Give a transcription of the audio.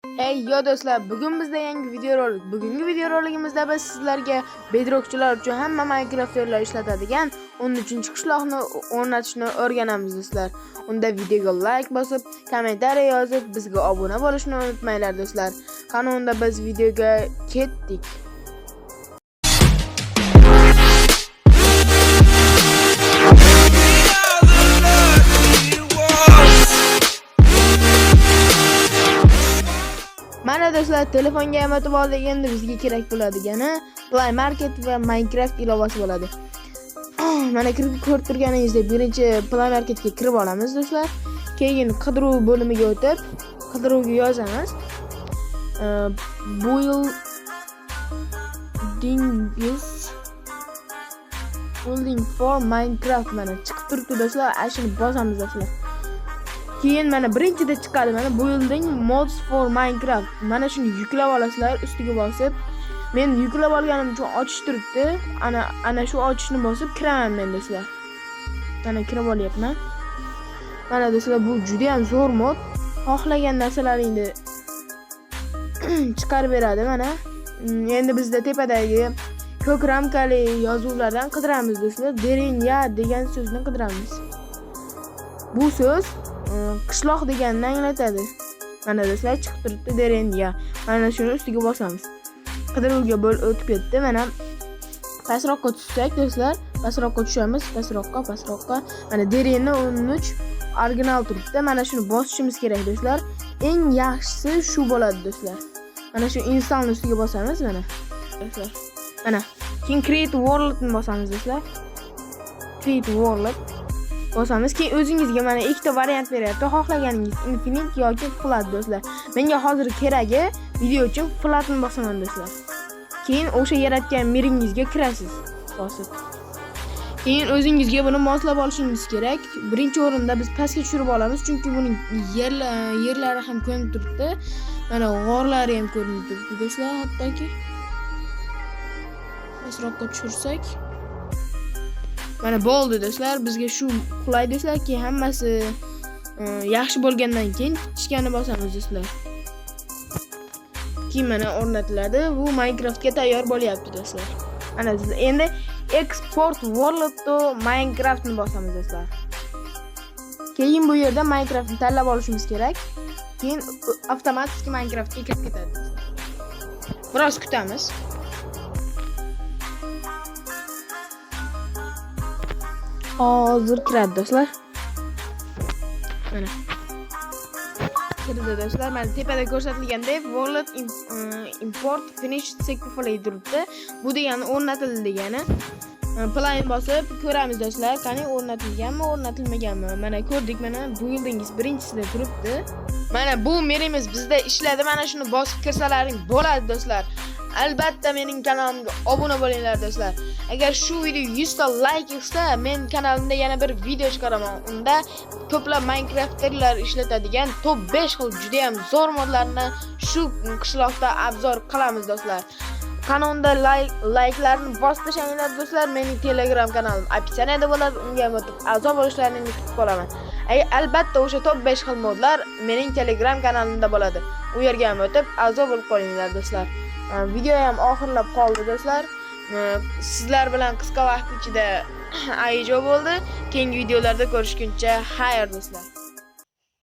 Hey yo do'stlar, bugun bizda yangi video rolik. Bugungi video roligimizda biz sizlarga bedrockchilar uchun hamma Minecraft'lar ishlatadigan 13-qishloqni o'rnatishni o'rganamiz do'stlar. Unda videoga like bosib, kommentariy yozib, bizga obuna bo'lishni unutmanglar do'stlar. Qani unda biz videoga ketdik. Mana do'stlar, telefonga ham o'tib oldik. Endi bizga kerak bo'ladigani Play Market va Minecraft ilovasi bo'ladi. Mana kirib ko'rib turganingizdek, birinchi Play Marketga kirib olamiz do'stlar. Keyin qidiruv bo'limiga o'tib, qidiruvga yozamiz. Building for Minecraft mana chiqib turibdi do'stlar. Ashuni bosamiz do'stlar. Keyin mana birinchida chiqadi, mana building mods for Minecraft. Mana shuni yuklab olasizlar, ustiga bosib. Men yuklab olganim uchun ochish turibdi. Ana shu ochishni bosib kiraman men do'stlar. Mana kirib olyapman. Mana do'stlar, bu juda ham zo'r mod. Xohlagan narsalaringni chiqarib beradi mana. Endi bizda tepadagi ko'k ramkali yozuvlardan qidiramiz do'stlar. Derenya degan so'zni qidiramiz. Bu so'z qishloq deganini anglatadi. Mana do'stlar, chiqib turibdi Derenya. Mana shuni ustiga bosamiz. Qidiruvga o'tib ketdi. Mana pastroqqa tushsak do'stlar, pastroqqa tushamiz, pastroqqa. Mana Derenya 13 original turibdi. Mana shuni bosishimiz kerak do'stlar. Eng yaxshisi shu bo'ladi do'stlar. Mana shu installni ustiga bosamiz mana. Do'stlar. Mana keyin create world ni bosamiz do'stlar. Create world bosamiz. Keyin o'zingizga mana ikkita variant beryapti. Xohlaganingiz infinite yoki flat do'stlar. Menga hozir keragi video uchun flatni bosaman do'stlar. Keyin o'sha yaratgan meringizga kirasiz bosib. Keyin o'zingizga buni moslab olishingiz kerak. Birinchi o'rinda biz pastga tushirib olamiz, chunki buning yerlari ham ko'rinib turibdi. Mana g'orlari ham ko'rinib turibdi do'stlar, hattoki. Pastroqqa tushirsak mana bo'ldi do'stlar, bizga shu qulay do'stlarki, hammasi yaxshi bo'lgandan keyin kichkani bosamiz do'stlar. Keyin mana o'rnatiladi. Bu Minecraftga tayyor bo'lyapti do'stlar. Mana endi export world to Minecraft ni bosamiz do'stlar. Keyin bu yerda Minecraftni tanlab olishimiz kerak. Keyin avtomatik Minecraftga kirib ketadi. Biroz kutamiz. Hozir kiradi do'stlar. Mana kirdi do'stlar. Mana tepada ko'rsatilgandek wallet import finish successfully turibdi. Bu degani o'rnatildi degani. Play bosib ko'ramiz do'stlar, qani o'rnatilganmi, o'rnatilmaganmi. Mana ko'rdik, mana buildingiz birinchisida turibdi. Mana bu merimiz bizda ishladi. Mana shuni bosib kirsalaring bo'ladi do'stlar. Albatta mening kanalimga obuna bo'linglar do'stlar. Agar shu video 100 ta like yig'sa, men kanalimda yana bir video chiqaraman. Unda ko'plab Minecraft'lar ishlatadigan top 5 xil juda ham zo'r modlarni shu qishloqda obzor qilamiz do'stlar. Qanunda like'larni bosib tashlaylar do'stlar. Mening Telegram kanalim opsiyada bo'ladi. Unga ham o'tib a'zo bo'lishlaringizni kutib qolaman. Albatta o'sha top 5 xil modlar mening Telegram kanalimda bo'ladi. U yerga ham o'tib a'zo bo'lib qolinglar do'stlar. Video ham oxirlab qoldi do'stlar. Sizlar bilan qisqa vaqt ichida ayijo bo'ldi. Keyingi videolarda ko'rishguncha xayr do'stlar.